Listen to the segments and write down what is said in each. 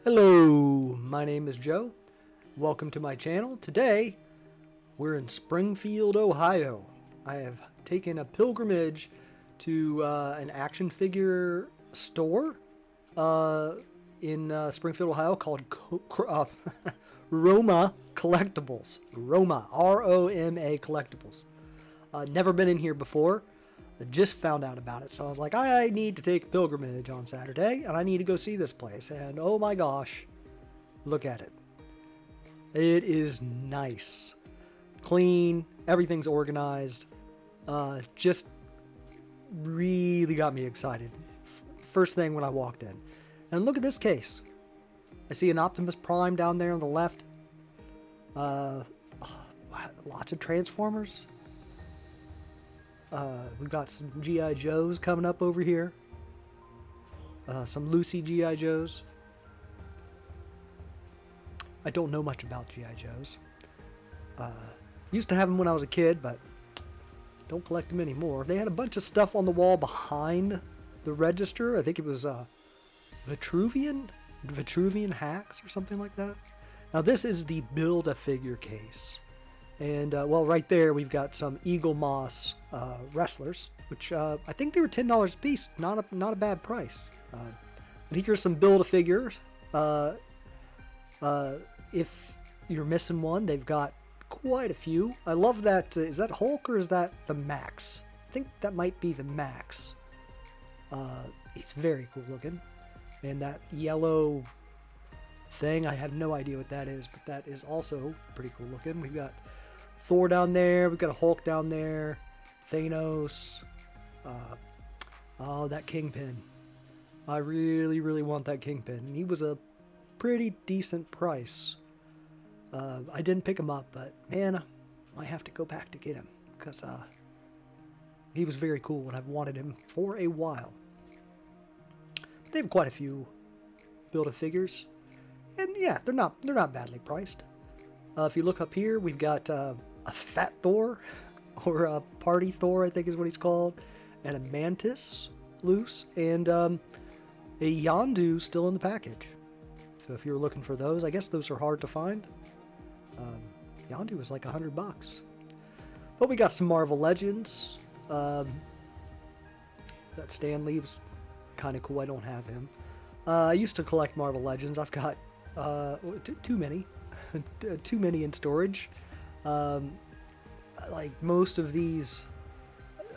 Hello, my name is Joe. Welcome to my channel. Today, we're in Springfield, Ohio. I have taken a pilgrimage to an action figure store in Springfield, Ohio called ROMA Collectibles. ROMA, R-O-M-A Collectibles. Never been in here before. I just found out about it, so I was like, I need to take a pilgrimage on Saturday, and I need to go see this place. And oh my gosh, look at it. It is nice, clean, everything's organized. Just really got me excited. First thing when I walked in. And look at this case. I see an Optimus Prime down there on the left. Lots of Transformers. We've got some G.I. Joes coming up over here. Some Lucy G.I. Joes. I don't know much about G.I. Joes. Used to have them when I was a kid, but don't collect them anymore. They had a bunch of stuff on the wall behind the register. I think it was Vitruvian hacks or something like that. Now this is the Build-A-Figure case. And, well, right there we've got some Eagle Moss wrestlers, which I think they were $10 a piece. Not a bad price. But here's some Build-A-Figures. If you're missing one, they've got quite a few. I love that. Is that Hulk or is that the Max? I think that might be the Max. He's very cool looking. And that yellow thing, I have no idea what that is, but that is also pretty cool looking. We've got Thor down there. We've got a Hulk down there. Thanos. Oh, that Kingpin. I really want that Kingpin. And he was a pretty decent price. I didn't pick him up, but man, I might have to go back to get him because he was very cool and I've wanted him for a while. They have quite a few Build-A-Figures, and yeah, they're not badly priced. If you look up here, we've got a Fat Thor, or a Party Thor, I think is what he's called, and a Mantis loose, and a Yondu still in the package. So if you're looking for those, I guess those are hard to find. Yondu is like $100. But we got some Marvel Legends. That Stan Lee was kind of cool. I don't have him. I used to collect Marvel Legends. I've got too many. Too many in storage. Like most of these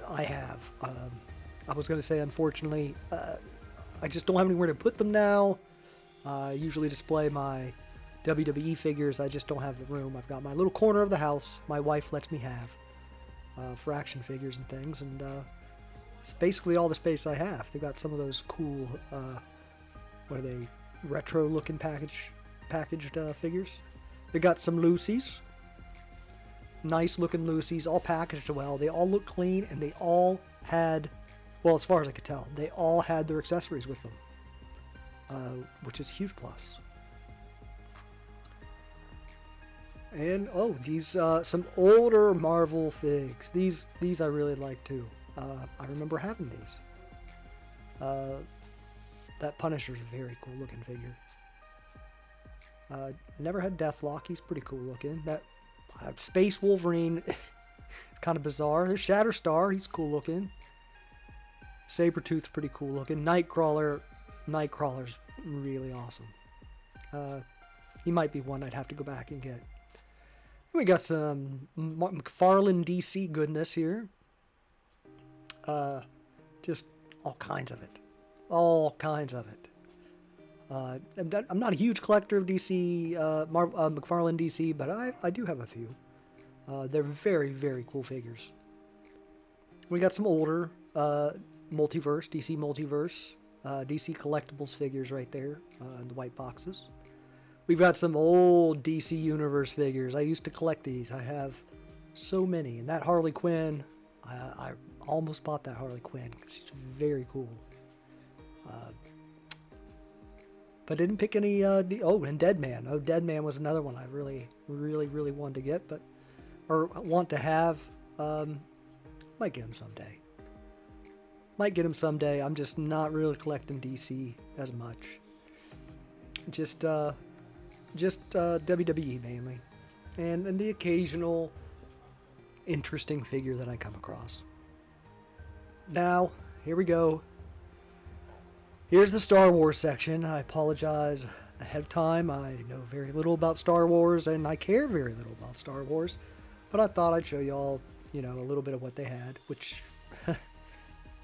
I have. I was going to say, unfortunately, I just don't have anywhere to put them now. I usually display my WWE figures. I just don't have the room. I've got my little corner of the house my wife lets me have for action figures and things, and it's basically all the space I have. They've got some of those cool, what are they, retro-looking packaged figures. They got some Lucy's. Nice-looking Lucy's, all packaged well. They all look clean, and they all had, well, as far as I could tell, they all had their accessories with them. Which is a huge plus. And oh, these some older Marvel figs. These I really like too. I remember having these. That Punisher's a very cool looking figure. I never had Deathlock. He's pretty cool looking. That Space Wolverine, it's kind of bizarre. There's Shatterstar. He's cool looking. Sabretooth's pretty cool looking. Nightcrawler's really awesome. He might be one I'd have to go back and get. We got some McFarlane DC goodness here. Just all kinds of it. All kinds of it. I'm not a huge collector of DC, McFarlane DC, but I do have a few. They're very cool figures. We got some older multiverse, DC Multiverse. DC Collectibles figures right there in the white boxes. We've got some old DC Universe figures. I used to collect these. I have so many. And that Harley Quinn, I almost bought that Harley Quinn because she's very cool. But didn't pick any, and Deadman. Oh, Deadman was another one I really wanted to get, or want to have. Might get him someday. Might get him someday. I'm just not really collecting DC as much. just WWE mainly, and the occasional interesting figure that I come across. Now, here we go. Here's the Star Wars section. I apologize ahead of time. I know very little about Star Wars, and I care very little about Star Wars, but I thought I'd show y'all, a little bit of what they had, which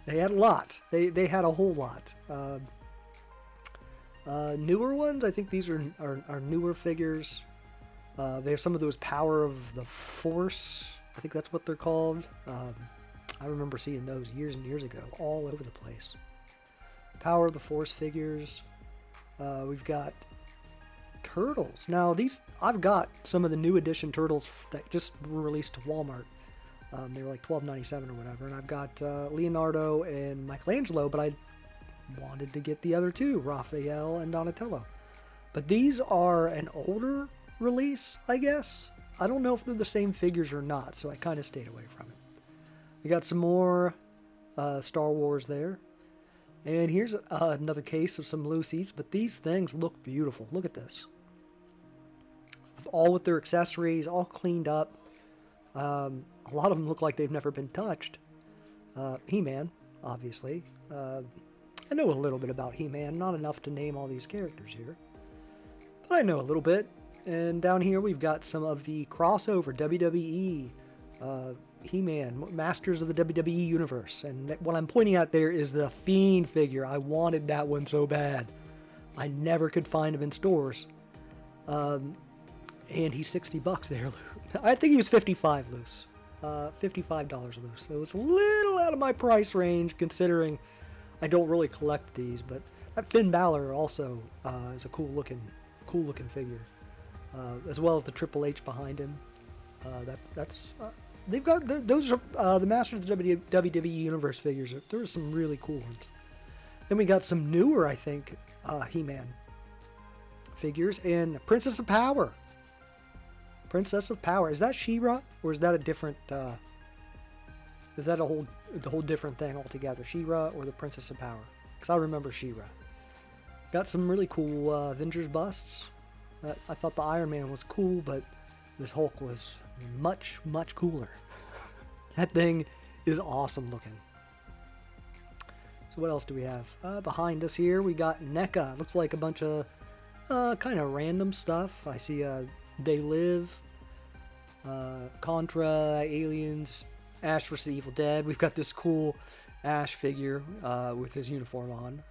they had a lot. They had a whole lot. Newer ones, I think these are newer figures. They have some of those Power of the Force. I think that's what they're called. I remember seeing those years and years ago, all over the place. Power of the Force figures. We've got Turtles. Now I've got some of the new edition Turtles that just were released to Walmart. They were like $12.97 or whatever, and I've got Leonardo and Michelangelo, but I wanted to get the other two, Raphael and Donatello. But these are an older release, I guess. I don't know if they're the same figures or not, so I kind of stayed away from it. We got some more Star Wars there. And here's another case of some Lucy's, but these things look beautiful. Look at this. All with their accessories, all cleaned up. A lot of them look like they've never been touched. He-Man, obviously. I know a little bit about He-Man, not enough to name all these characters here. But I know a little bit. And down here we've got some of the crossover WWE He-Man, Masters of the WWE Universe. And what I'm pointing at there is the Fiend figure. I wanted that one so bad. I never could find him in stores. And he's $60 there. I think he was $55 loose. $55 loose. So it's a little out of my price range considering I don't really collect these. But that Finn Balor also is a cool looking figure. As well as the Triple H behind him. They've got those are the Masters of the WWE Universe figures. There are some really cool ones. Then we got some newer, I think, He-Man figures and Princess of Power. Princess of Power. Is that She-Ra or is that a different? Is that a whole different thing altogether? She-Ra or the Princess of Power? Because I remember She-Ra. Got some really cool Avengers busts. I thought the Iron Man was cool, but this Hulk was much, much cooler. That thing is awesome looking. So what else do we have? Behind us here, we got Neca. Looks like a bunch of kind of random stuff. I see They Live, Contra, Aliens, Ash vs. the Evil Dead. We've got this cool Ash figure with his uniform on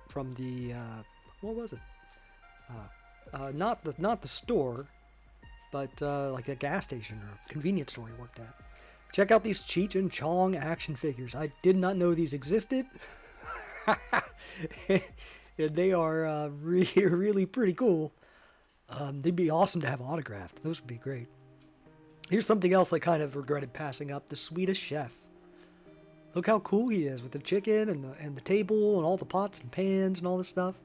from the, what was it? Not the store, but like a gas station or convenience store he worked at. Check out these Cheech and Chong action figures. I did not know these existed. And they are really, really pretty cool. They'd be awesome to have autographed. Those would be great. Here's something else I kind of regretted passing up. The Swedish Chef. Look how cool he is with the chicken and the table and all the pots and pans and all this stuff.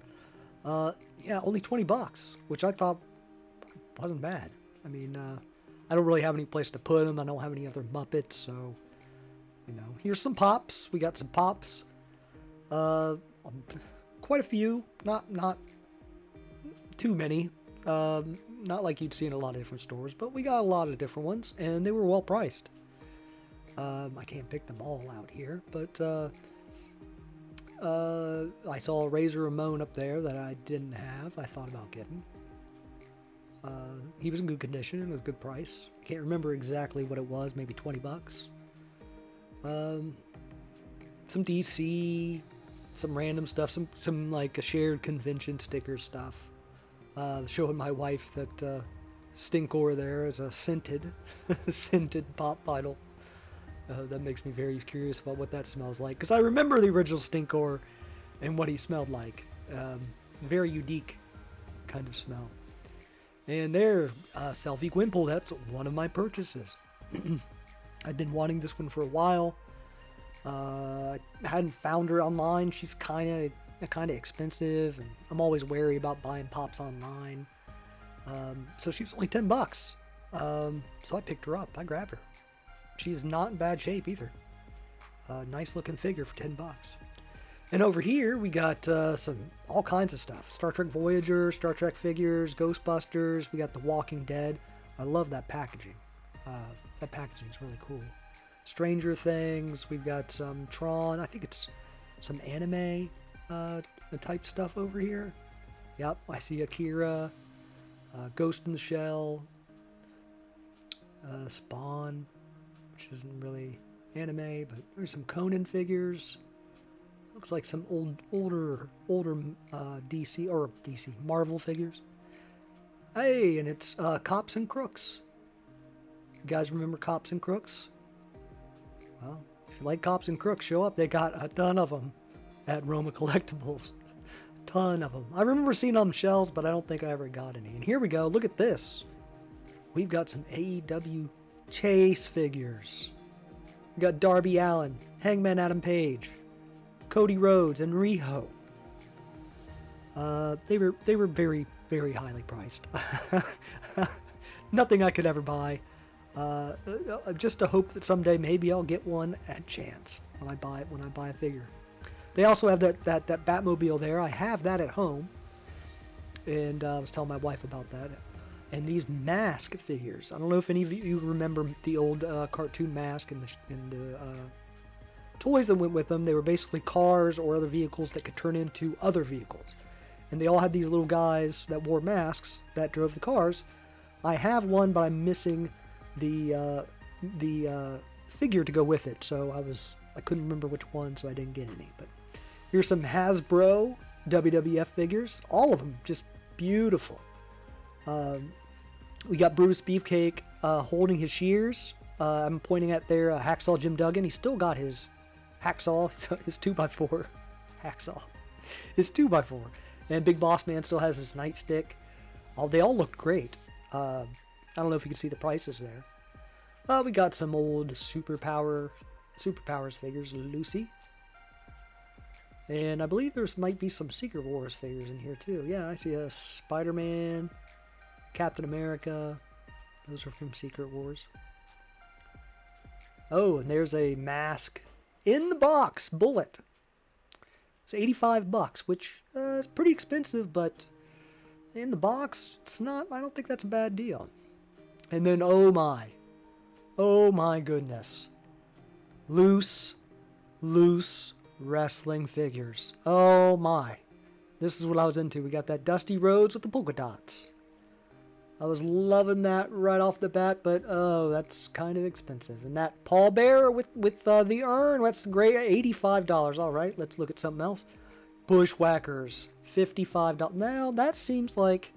Yeah, only $20, which I thought wasn't bad. I mean, I don't really have any place to put them. I don't have any other Muppets, so, here's some Pops. We got some Pops. Quite a few. Not too many. Not like you'd see in a lot of different stores, but we got a lot of different ones, and they were well priced. I can't pick them all out here, but I saw a Razor Ramon up there that I didn't have. I thought about getting. He was in good condition and a good price. I can't remember exactly what it was, maybe $20. Some DC, some random stuff, some like a shared convention sticker stuff. Showing my wife that Stinkor there is a scented pop idol. That makes me very curious about what that smells like, because I remember the original Stinkor and what he smelled like. Very unique kind of smell. And there, Selfie Gwynple, that's one of my purchases. I've been wanting this one for a while. I hadn't found her online. She's kind of expensive, and I'm always wary about buying Pops online. So she was only $10. So I picked her up. I grabbed her. She is not in bad shape either. Nice looking figure for $10. And over here, we got all kinds of stuff. Star Trek Voyager, Star Trek figures, Ghostbusters. We got The Walking Dead. I love that packaging. That packaging is really cool. Stranger Things. We've got some Tron. I think it's some anime type stuff over here. Yep, I see Akira, Ghost in the Shell, Spawn, which isn't really anime, but there's some Conan figures. Looks like some older DC Marvel figures. Hey, and it's Cops and Crooks. You guys remember Cops and Crooks? Well, if you like Cops and Crooks, show up. They got a ton of them at Roma Collectibles. Ton of them. I remember seeing on shelves, but I don't think I ever got any. And here we go. Look at this. We've got some AEW Chase figures. We got Darby Allin, Hangman Adam Page, Cody Rhodes, and Riho. They were very, very highly priced. Nothing I could ever buy. Just to hope that someday maybe I'll get one at chance when I buy a figure. They also have that Batmobile there. I have that at home, and I was telling my wife about that. And these Mask figures. I don't know if any of you remember the old cartoon Mask and the toys that went with them. They were basically cars or other vehicles that could turn into other vehicles. And they all had these little guys that wore masks that drove the cars. I have one, but I'm missing the figure to go with it. So I couldn't remember which one, so I didn't get any. But here's some Hasbro WWF figures. All of them just beautiful. We got Brutus Beefcake holding his shears. I'm pointing at there Hacksaw Jim Duggan. He's still got his hacksaw, his 2x4 hacksaw, his 2x4. And Big Boss Man still has his nightstick. They all look great. I don't know if you can see the prices there. We got some old Superpowers figures, Lucy. And I believe might be some Secret Wars figures in here too. Yeah, I see a Spider-Man, Captain America. Those are from Secret Wars. Oh, and there's a Mask in the box Bullet. It's $85, which is pretty expensive, but in the box, it's not. I don't think that's a bad deal. And then, oh my goodness, loose wrestling figures. Oh my, this is what I was into. We got that Dusty Rhodes with the polka dots. I was loving that right off the bat, but oh, that's kind of expensive. And that Paul Bearer with the urn, that's great, $85. All right, let's look at something else. Bushwhackers, $55. Now that seems like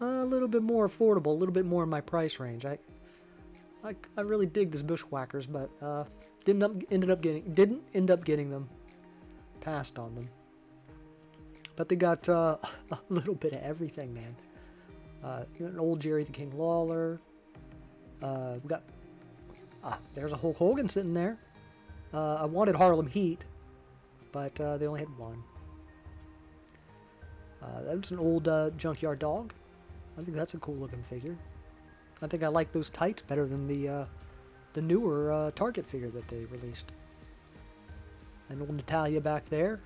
a little bit more affordable, a little bit more in my price range. I really dig this Bushwhackers, but didn't end up getting them. Passed on them. But they got a little bit of everything, man. An old Jerry the King Lawler. We got there's a Hulk Hogan sitting there. I wanted Harlem Heat, but they only had one. That's an old Junkyard Dog. I think that's a cool looking figure. I think I like those tights better than the newer Target figure that they released. An old Natalia back there.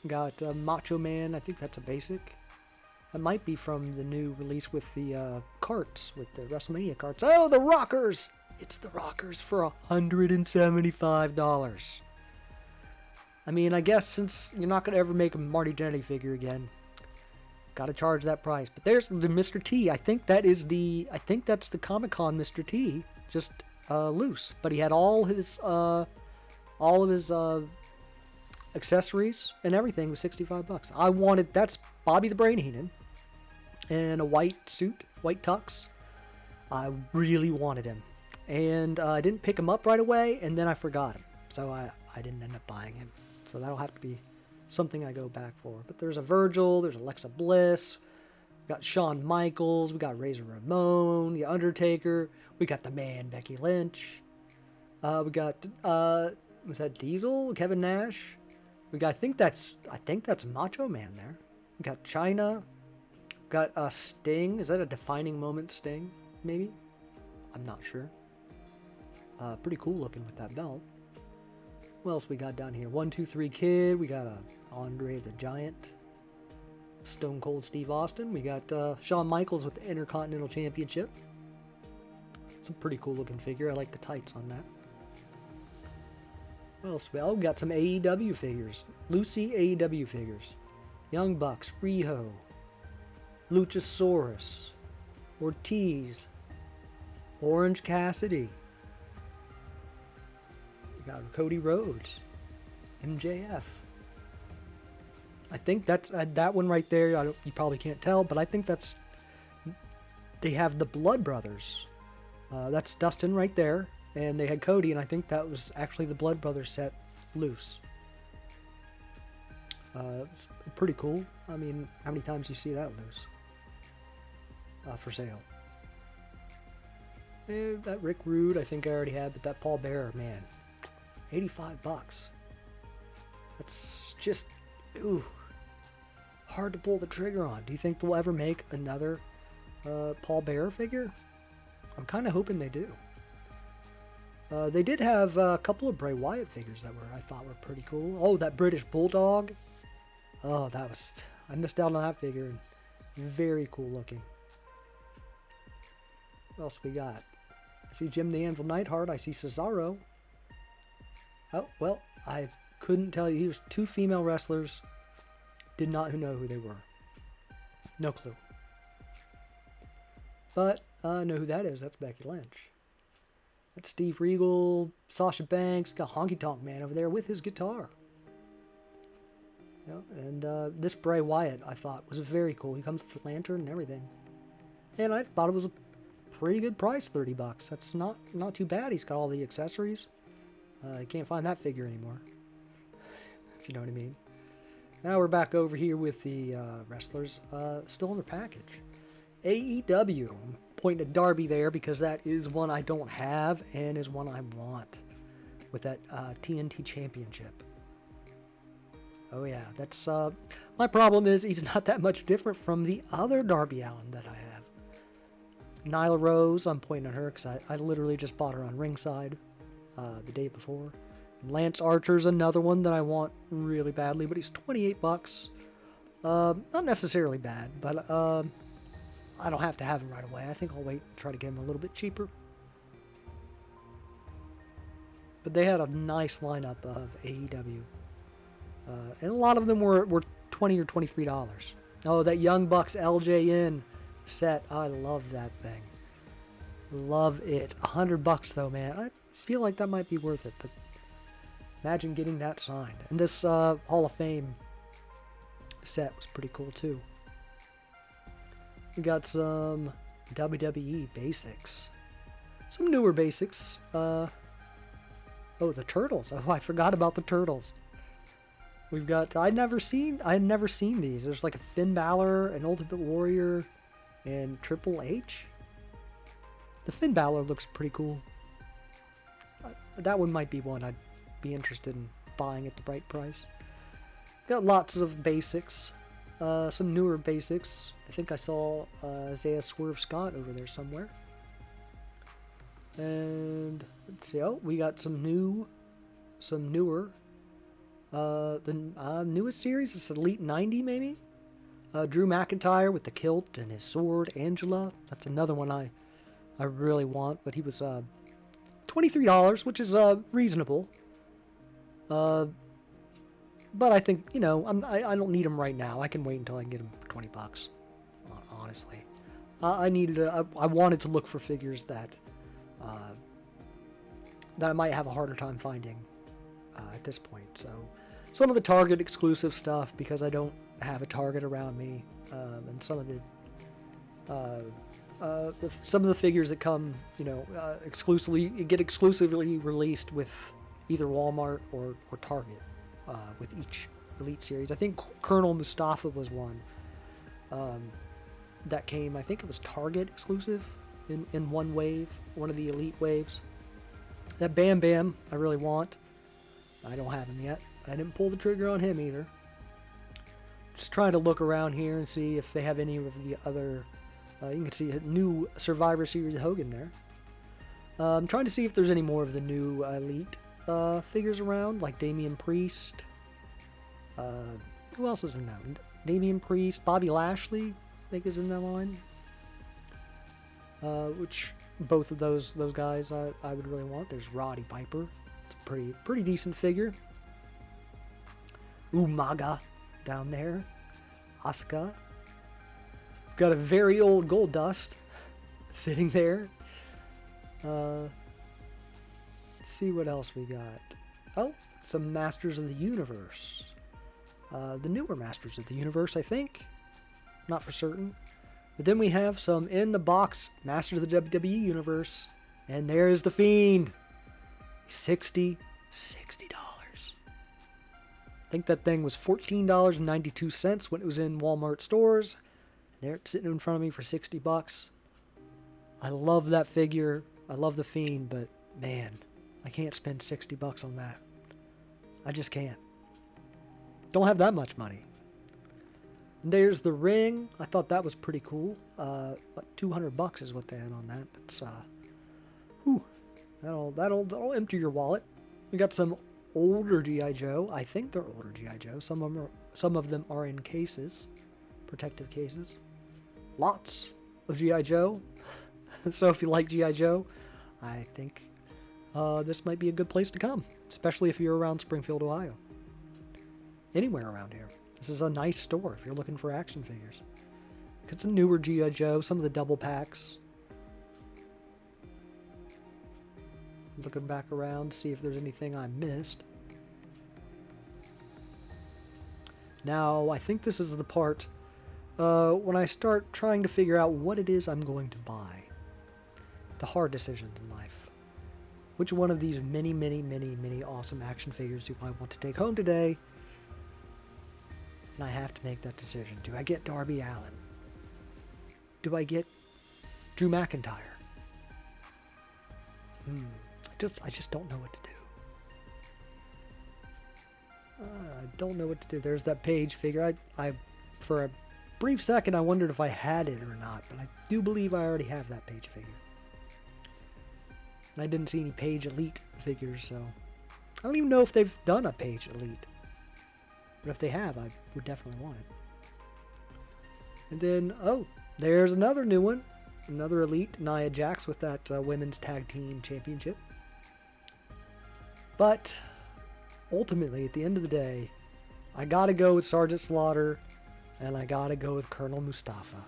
Got Macho Man. I think that's a basic. That might be from the new release with the carts, with the WrestleMania carts. Oh, the Rockers! It's the Rockers for $175. I mean, I guess since you're not going to ever make a Marty Jannetty figure again, got to charge that price. But there's the Mr. T. I think that's the Comic-Con Mr. T, just loose. But he had all of his accessories and everything was $65. That's Bobby the Brain Heenan in a white suit, white tux. I really wanted him. And I didn't pick him up right away, and then I forgot him. So I didn't end up buying him. So that'll have to be something I go back for. But there's a Virgil, there's Alexa Bliss, we got Shawn Michaels, we got Razor Ramon, The Undertaker, we got the Man, Becky Lynch. We got, was that Diesel, Kevin Nash? We got, I think that's Macho Man there. We got Chyna. We got Sting. Is that a defining moment Sting? Maybe? I'm not sure. Pretty cool looking with that belt. What else we got down here? 1-2-3 Kid. We got a Andre the Giant. Stone Cold Steve Austin. We got Shawn Michaels with the Intercontinental Championship. It's a pretty cool looking figure. I like the tights on that. What else? Well, we got some AEW figures. Lucy AEW figures. Young Bucks, Riho, Luchasaurus, Ortiz, Orange Cassidy. We got Cody Rhodes, MJF. I think that's that one right there. You probably can't tell, but I think that's, they have the Blood Brothers. That's Dustin right there, and they had Cody, and I think that was actually the Blood Brothers set loose. It's pretty cool. I mean, how many times do you see that loose for sale? And that Rick Rude, I think I already had, but that Paul Bearer, man, $85. That's just, ooh, hard to pull the trigger on. Do you think they'll ever make another Paul Bearer figure? I'm kind of hoping they do. They did have a couple of Bray Wyatt figures that I thought were pretty cool. Oh, that British Bulldog. Oh, I missed out on that figure. Very cool looking. What else we got? I see Jim the Anvil Neidhart. I see Cesaro. Oh, well, I couldn't tell you. Here's 2 female wrestlers. Did not know who they were. No clue. But I know who that is. That's Becky Lynch. That's Steve Regal, Sasha Banks. Got Honky Tonk Man over there with his guitar. Yeah, and this Bray Wyatt, I thought, was very cool. He comes with the lantern and everything. And I thought it was a pretty good price, $30. That's not too bad. He's got all the accessories. You can't find that figure anymore, if you know what I mean. Now we're back over here with the wrestlers, still in the package. AEW, I'm pointing at Darby there because that is one I don't have and is one I want with that TNT Championship. Oh yeah, that's my problem is he's not that much different from the other Darby Allin that I have. Nyla Rose, I'm pointing at her because I literally just bought her on Ringside the day before. And Lance Archer's another one that I want really badly, but he's $28. Not necessarily bad, but I don't have to have him right away. I think I'll wait and try to get him a little bit cheaper. But they had a nice lineup of AEW. And a lot of them were $20 or $23. Oh, that Young Bucks LJN set. I love that thing. Love it. $100 though, man. I feel like that might be worth it, but imagine getting that signed. And this Hall of Fame set was pretty cool too. We got some WWE basics. Some newer basics. Oh, the Turtles. Oh, I forgot about the Turtles. We've got, I had never seen these. There's like a Finn Balor, an Ultimate Warrior, and Triple H. The Finn Balor looks pretty cool. That one might be one I'd be interested in buying at the right price. Got lots of basics. Some newer basics. I think I saw Isaiah Swerve Scott over there somewhere. And let's see. Oh, we got some newer. The newest series is Elite 90, maybe. Drew McIntyre with the kilt and his sword. Angela. That's another one I really want. But he was $23, which is reasonable. But I think, you know, I don't need him right now. I can wait until I can get him for $20. Honestly, I wanted to look for figures that I might have a harder time finding at this point. So some of the Target exclusive stuff, because I don't have a Target around me, and some of the figures that come, you know, get exclusively released with either Walmart or Target with each Elite series. I think Colonel Mustafa was one that came. I think it was Target exclusive in one wave, one of the Elite waves. That Bam Bam I really want. I don't have him yet. I didn't pull the trigger on him either. Just trying to look around here and see if they have any of the other. You can see a new Survivor Series Hogan there. I'm trying to see if there's any more of the new Elite figures around, like Damian Priest. Who else is in that? Damian Priest, Bobby Lashley, I think is in that line. Which both of those guys I would really want. There's Roddy Piper. It's a pretty decent figure. Umaga down there. Asuka. Got a very old Gold Dust sitting there. Let's see what else we got. Oh, some Masters of the Universe. The newer Masters of the Universe, I think. Not for certain. But then we have some in the box Masters of the WWE Universe. And there's the Fiend. $60. I think that thing was $14.92 when it was in Walmart stores. There it's sitting in front of me for $60. I love that figure. I love the Fiend, but man, I can't spend $60 on that. I just can't. Don't have that much money. And there's the ring. I thought that was pretty cool. What, $200 is what they had on that. That's whew, that'll empty your wallet. We got some older G.I. Joe. I think they're older G.I. Joe. Some of them are in cases, protective cases. Lots of G.I. Joe. So if you like G.I. Joe, I think this might be a good place to come, especially if you're around Springfield, Ohio. Anywhere around here. This is a nice store if you're looking for action figures. It's a newer G.I. Joe, some of the double packs. Looking back around to see if there's anything I missed. Now, I think this is the part when I start trying to figure out what it is I'm going to buy. The hard decisions in life. Which one of these many awesome action figures do I want to take home today? And I have to make that decision. Do I get Darby Allin? Do I get Drew McIntyre? I just don't know what to do. I don't know what to do. There's that Page figure. I for a brief second I wondered if I had it or not, but I do believe I already have that Page figure. And I didn't see any Page Elite figures, so I don't even know if they've done a Page Elite. But if they have, I would definitely want it. And then, oh, there's another new one. Another Elite, Nia Jax with that Women's Tag Team Championship. But ultimately, at the end of the day, I gotta go with Sergeant Slaughter, and I gotta go with Colonel Mustafa.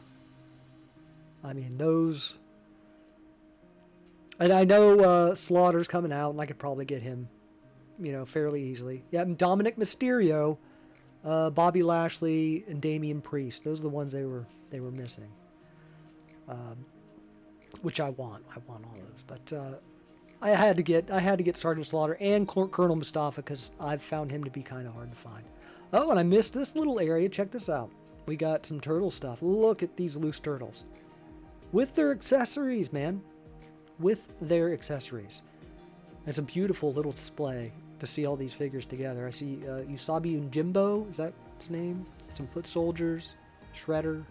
I mean, those... And I know Slaughter's coming out, and I could probably get him, you know, fairly easily. Yeah, and Dominic Mysterio, Bobby Lashley, and Damian Priest. Those are the ones they were missing. Which I want. I want all those. But I had to get Sergeant Slaughter and Colonel Mustafa because I've found him to be kind of hard to find. Oh, and I missed this little area. Check this out. We got some turtle stuff. Look at these loose turtles. With their accessories, man. With their accessories. It's a beautiful little display to see all these figures together. I see Usabi and Jimbo. Is that his name? Some foot soldiers. Shredder.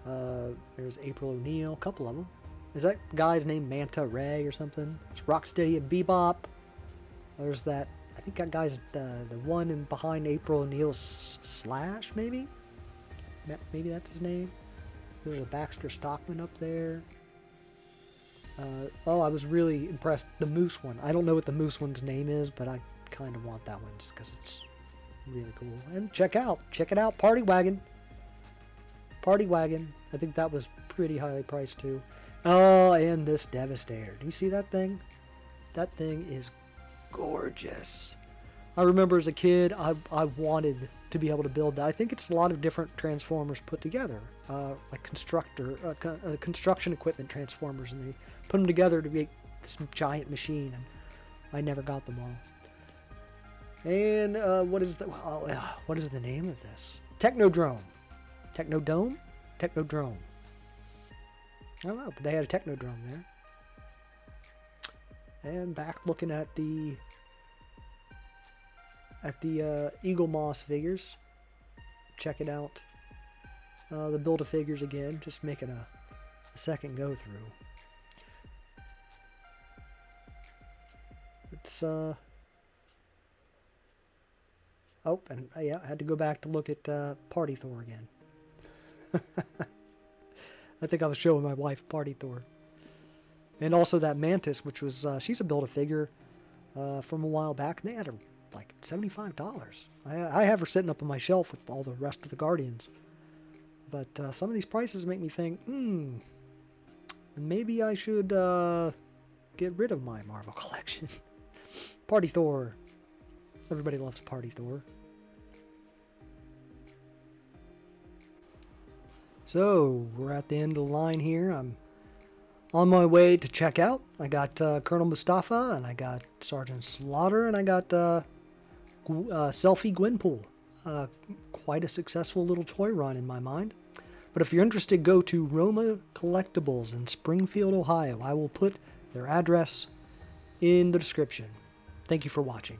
There's April O'Neil. A couple of them. Is that guy's name Manta Ray or something? It's Rocksteady and Bebop. There's that. I think that guy's the one in behind April O'Neil's Slash, maybe? Maybe that's his name. There's a Baxter Stockman up there. Oh, I was really impressed. The Moose one. I don't know what the Moose one's name is, but I kind of want that one just because it's really cool. And check it out, Party Wagon. Party Wagon. I think that was pretty highly priced too. Oh, and this Devastator. Do you see that thing? That thing is gorgeous. I remember as a kid, I wanted to be able to build that. I think it's a lot of different Transformers put together, like construction equipment Transformers, and they put them together to make this giant machine, and I never got them all. And what is the name of this? Technodrome. Technodome? Technodrome. I don't know, but they had a Technodrome there. And back looking at the Eagle Moss figures. Check it out. The Build-A-Figures again, just making a second go through. It's Oh, and yeah, I had to go back to look at Party Thor again. I think I was showing my wife Party Thor. And also that Mantis, which was, she's a Build-A-Figure from a while back. And they had her like $75. I have her sitting up on my shelf with all the rest of the Guardians. But some of these prices make me think, maybe I should get rid of my Marvel collection. Party Thor. Everybody loves Party Thor. So, we're at the end of the line here. I'm on my way to check out. I got Colonel Mustafa, and I got Sergeant Slaughter, and I got Selfie Gwenpool. Quite a successful little toy run in my mind. But if you're interested, go to ROMA Collectibles in Springfield, Ohio. I will put their address in the description. Thank you for watching.